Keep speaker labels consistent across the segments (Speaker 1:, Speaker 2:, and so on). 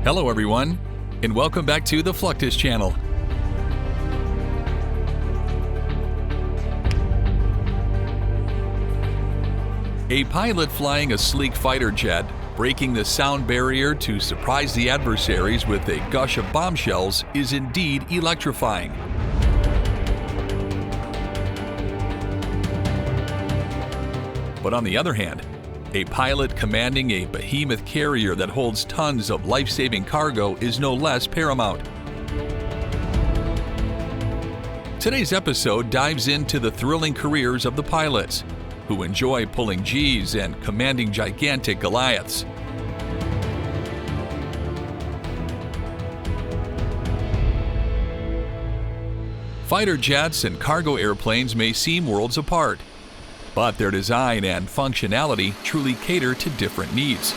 Speaker 1: Hello everyone, and welcome back to the Fluctus Channel. A pilot flying a sleek fighter jet, breaking the sound barrier to surprise the adversaries with a gush of bombshells is indeed electrifying. But on the other hand, a pilot commanding a behemoth carrier that holds tons of life-saving cargo is no less paramount. Today's episode dives into the thrilling careers of the pilots, who enjoy pulling G's and commanding gigantic Goliaths. Fighter jets and cargo airplanes may seem worlds apart, but their design and functionality truly cater to different needs.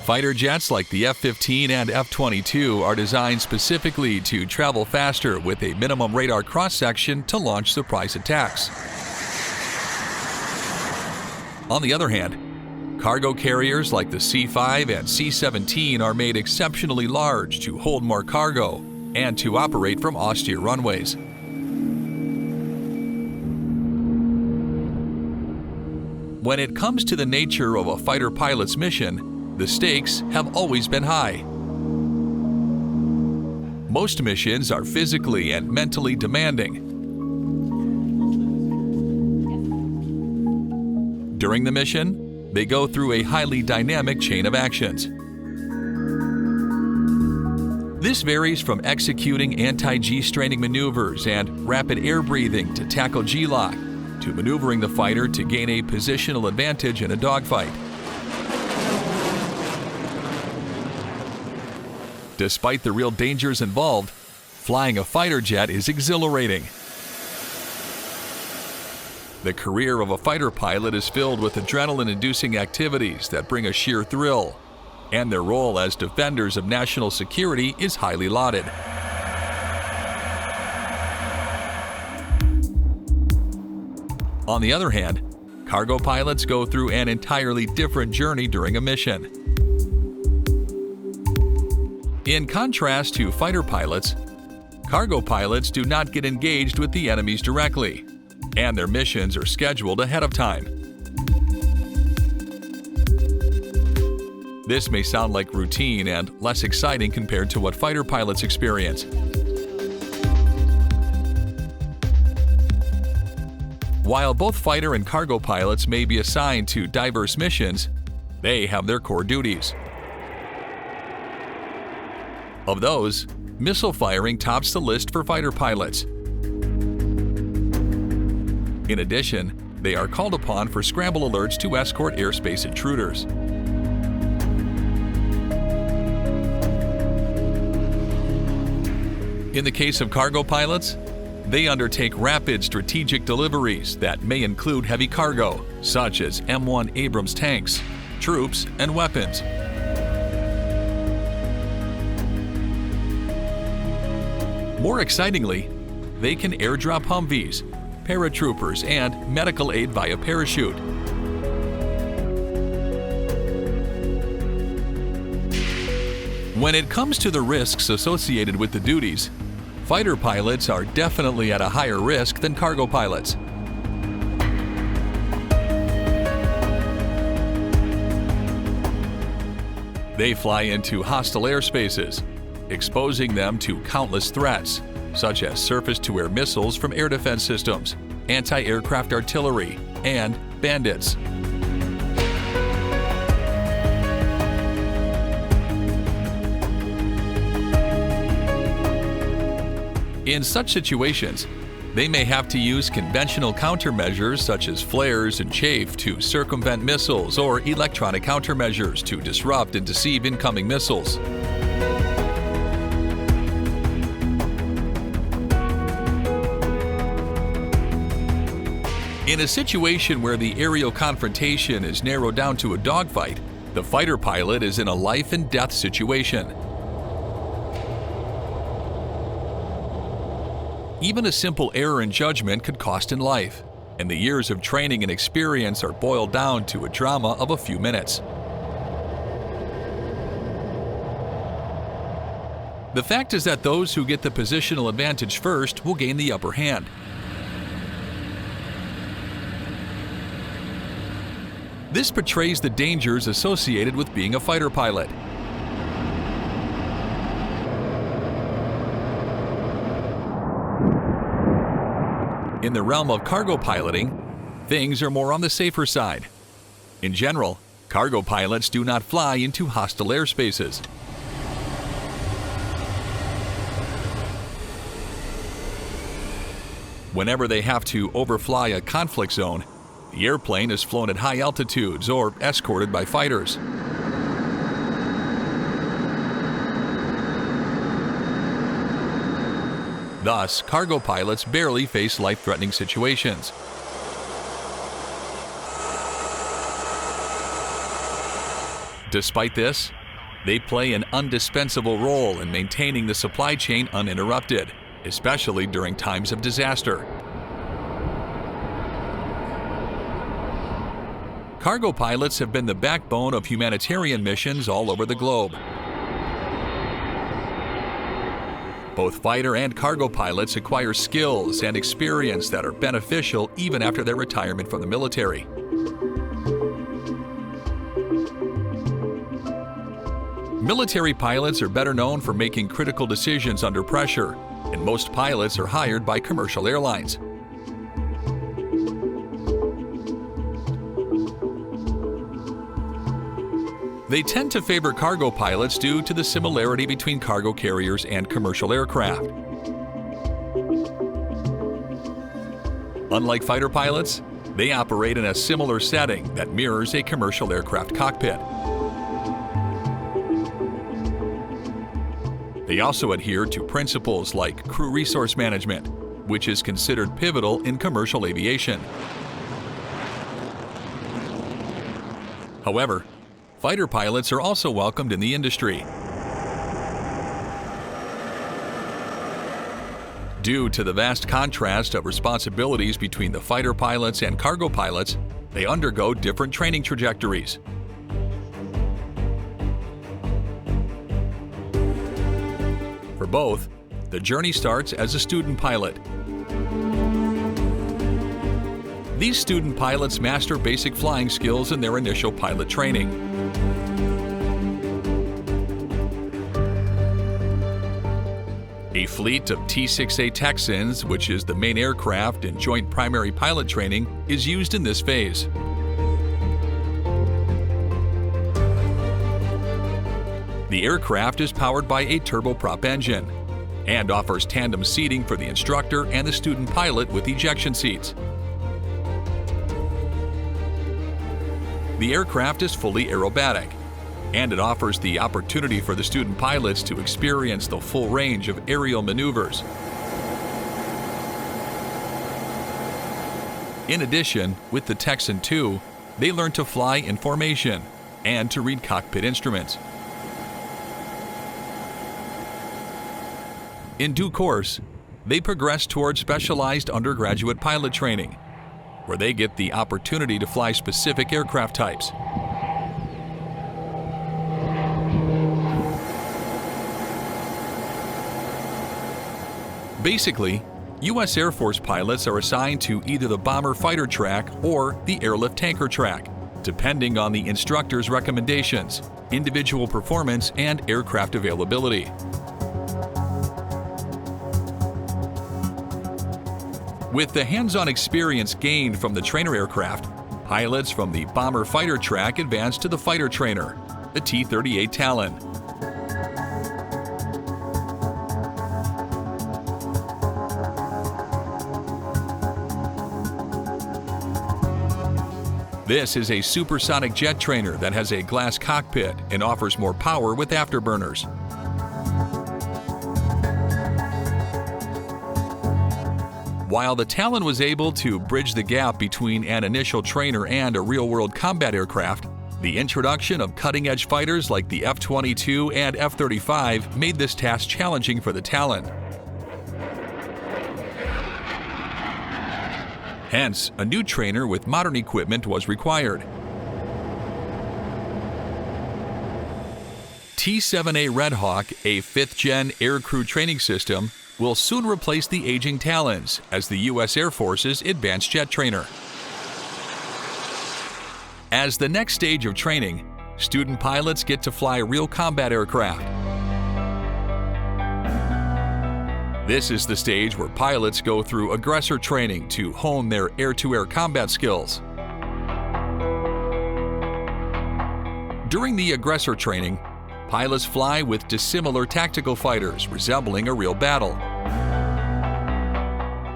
Speaker 1: Fighter jets like the F-15 and F-22 are designed specifically to travel faster with a minimum radar cross-section to launch surprise attacks. On the other hand, cargo carriers like the C-5 and C-17 are made exceptionally large to hold more cargo and to operate from austere runways. When it comes to the nature of a fighter pilot's mission, the stakes have always been high. Most missions are physically and mentally demanding. During the mission, they go through a highly dynamic chain of actions. This varies from executing anti-G straining maneuvers and rapid air breathing to tackle G-lock, to maneuvering the fighter to gain a positional advantage in a dogfight. Despite the real dangers involved, flying a fighter jet is exhilarating. The career of a fighter pilot is filled with adrenaline-inducing activities that bring a sheer thrill, and their role as defenders of national security is highly lauded. On the other hand, cargo pilots go through an entirely different journey during a mission. In contrast to fighter pilots, cargo pilots do not get engaged with the enemies directly, and their missions are scheduled ahead of time. This may sound like routine and less exciting compared to what fighter pilots experience. While both fighter and cargo pilots may be assigned to diverse missions, they have their core duties. Of those, missile firing tops the list for fighter pilots. In addition, they are called upon for scramble alerts to escort airspace intruders. In the case of cargo pilots, they undertake rapid strategic deliveries that may include heavy cargo, such as M1 Abrams tanks, troops, and weapons. More excitingly, they can airdrop Humvees, paratroopers, and medical aid via parachute. When it comes to the risks associated with the duties, fighter pilots are definitely at a higher risk than cargo pilots. They fly into hostile airspaces, exposing them to countless threats, such as surface-to-air missiles from air defense systems, anti-aircraft artillery, and bandits. In such situations, they may have to use conventional countermeasures such as flares and chaff to circumvent missiles or electronic countermeasures to disrupt and deceive incoming missiles. In a situation where the aerial confrontation is narrowed down to a dogfight, the fighter pilot is in a life and death situation. Even a simple error in judgment could cost in life, and the years of training and experience are boiled down to a drama of a few minutes. The fact is that those who get the positional advantage first will gain the upper hand. This portrays the dangers associated with being a fighter pilot. In the realm of cargo piloting, things are more on the safer side. In general, cargo pilots do not fly into hostile airspaces. Whenever they have to overfly a conflict zone, the airplane is flown at high altitudes or escorted by fighters. Thus, cargo pilots barely face life-threatening situations. Despite this, they play an indispensable role in maintaining the supply chain uninterrupted, especially during times of disaster. Cargo pilots have been the backbone of humanitarian missions all over the globe. Both fighter and cargo pilots acquire skills and experience that are beneficial even after their retirement from the military. Military pilots are better known for making critical decisions under pressure, and most pilots are hired by commercial airlines. They tend to favor cargo pilots due to the similarity between cargo carriers and commercial aircraft. Unlike fighter pilots, they operate in a similar setting that mirrors a commercial aircraft cockpit. They also adhere to principles like crew resource management, which is considered pivotal in commercial aviation. However, fighter pilots are also welcomed in the industry. Due to the vast contrast of responsibilities between the fighter pilots and cargo pilots, they undergo different training trajectories. For both, the journey starts as a student pilot. These student pilots master basic flying skills in their initial pilot training. A fleet of T-6A Texans, which is the main aircraft in joint primary pilot training, is used in this phase. The aircraft is powered by a turboprop engine and offers tandem seating for the instructor and the student pilot with ejection seats. The aircraft is fully aerobatic, and it offers the opportunity for the student pilots to experience the full range of aerial maneuvers. In addition, with the Texan II, they learn to fly in formation and to read cockpit instruments. In due course, they progress towards specialized undergraduate pilot training, where they get the opportunity to fly specific aircraft types. Basically, U.S. Air Force pilots are assigned to either the bomber fighter track or the airlift tanker track, depending on the instructor's recommendations, individual performance, and aircraft availability. With the hands-on experience gained from the trainer aircraft, pilots from the bomber fighter track advance to the fighter trainer, the T-38 Talon. This is a supersonic jet trainer that has a glass cockpit and offers more power with afterburners. While the Talon was able to bridge the gap between an initial trainer and a real-world combat aircraft, the introduction of cutting-edge fighters like the F-22 and F-35 made this task challenging for the Talon. Hence, a new trainer with modern equipment was required. T-7A Red Hawk, a 5th-gen aircrew training system, will soon replace the aging Talons as the U.S. Air Force's advanced jet trainer. As the next stage of training, student pilots get to fly real combat aircraft. This is the stage where pilots go through aggressor training to hone their air-to-air combat skills. During the aggressor training, pilots fly with dissimilar tactical fighters resembling a real battle.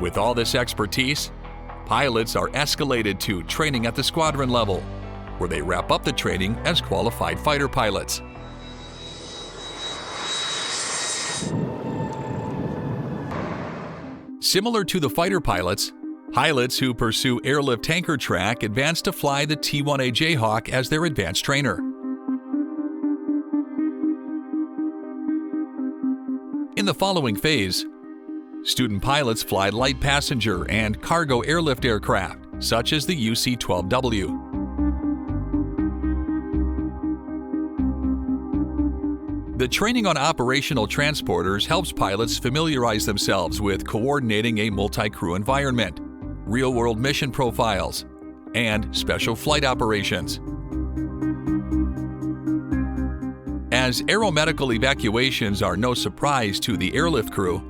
Speaker 1: With all this expertise, pilots are escalated to training at the squadron level, where they wrap up the training as qualified fighter pilots. Similar to the fighter pilots, pilots who pursue airlift tanker track advance to fly the T-1A Jayhawk as their advanced trainer. In the following phase, student pilots fly light passenger and cargo airlift aircraft, such as the UC-12W. The training on operational transporters helps pilots familiarize themselves with coordinating a multi-crew environment, real-world mission profiles, and special flight operations. As aeromedical evacuations are no surprise to the airlift crew,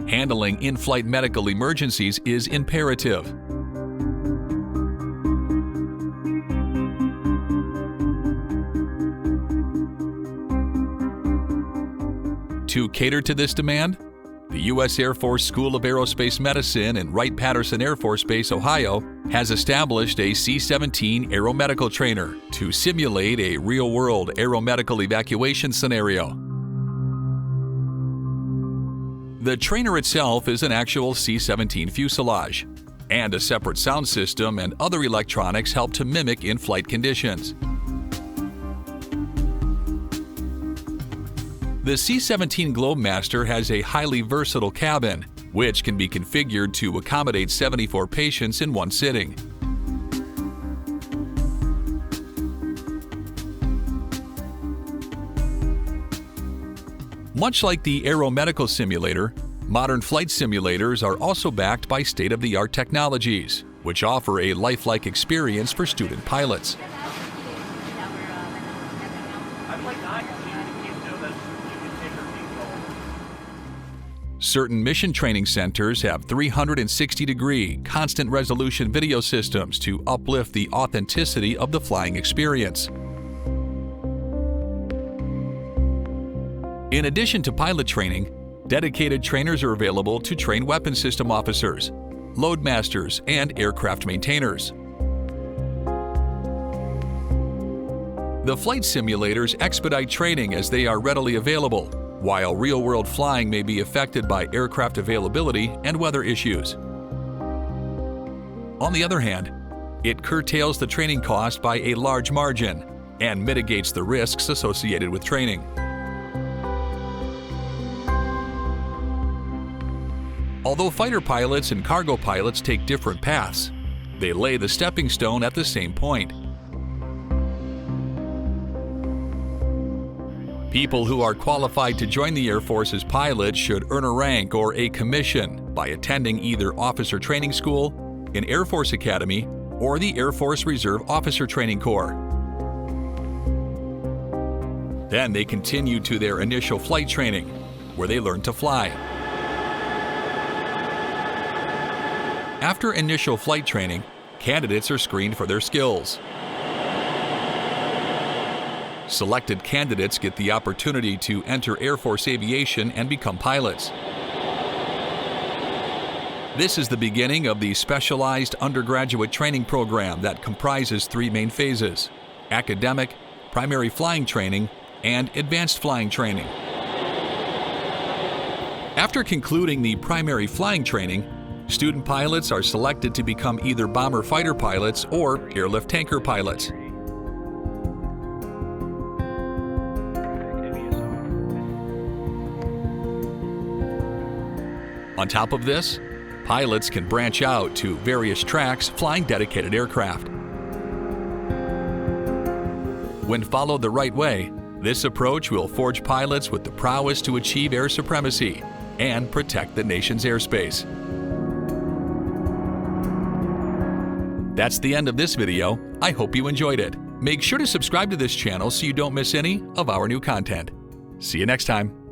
Speaker 1: handling in-flight medical emergencies is imperative. To cater to this demand, the U.S. Air Force School of Aerospace Medicine in Wright-Patterson Air Force Base, Ohio, has established a C-17 aeromedical trainer to simulate a real-world aeromedical evacuation scenario. The trainer itself is an actual C-17 fuselage, and a separate sound system and other electronics help to mimic in-flight conditions. The C-17 Globemaster has a highly versatile cabin, which can be configured to accommodate 74 patients in one sitting. Much like the aeromedical simulator, modern flight simulators are also backed by state-of-the-art technologies, which offer a lifelike experience for student pilots. Certain mission training centers have 360-degree, constant resolution video systems to uplift the authenticity of the flying experience. In addition to pilot training, dedicated trainers are available to train weapon system officers, loadmasters, and aircraft maintainers. The flight simulators expedite training as they are readily available, while real-world flying may be affected by aircraft availability and weather issues. On the other hand, it curtails the training cost by a large margin and mitigates the risks associated with training. Although fighter pilots and cargo pilots take different paths, they lay the stepping stone at the same point. People who are qualified to join the Air Force as pilots should earn a rank or a commission by attending either Officer Training School, an Air Force Academy, or the Air Force Reserve Officer Training Corps. Then they continue to their initial flight training, where they learn to fly. After initial flight training, candidates are screened for their skills. Selected candidates get the opportunity to enter Air Force aviation and become pilots. This is the beginning of the specialized undergraduate training program that comprises three main phases: academic, primary flying training, and advanced flying training. After concluding the primary flying training, student pilots are selected to become either bomber fighter pilots or airlift tanker pilots. On top of this, Pilots can branch out to various tracks flying dedicated aircraft. When followed the right way, this approach will forge pilots with the prowess to achieve air supremacy and protect the nation's airspace. That's the end of this video. I hope you enjoyed it. Make sure to subscribe to this channel so you don't miss any of our new content. See you next time.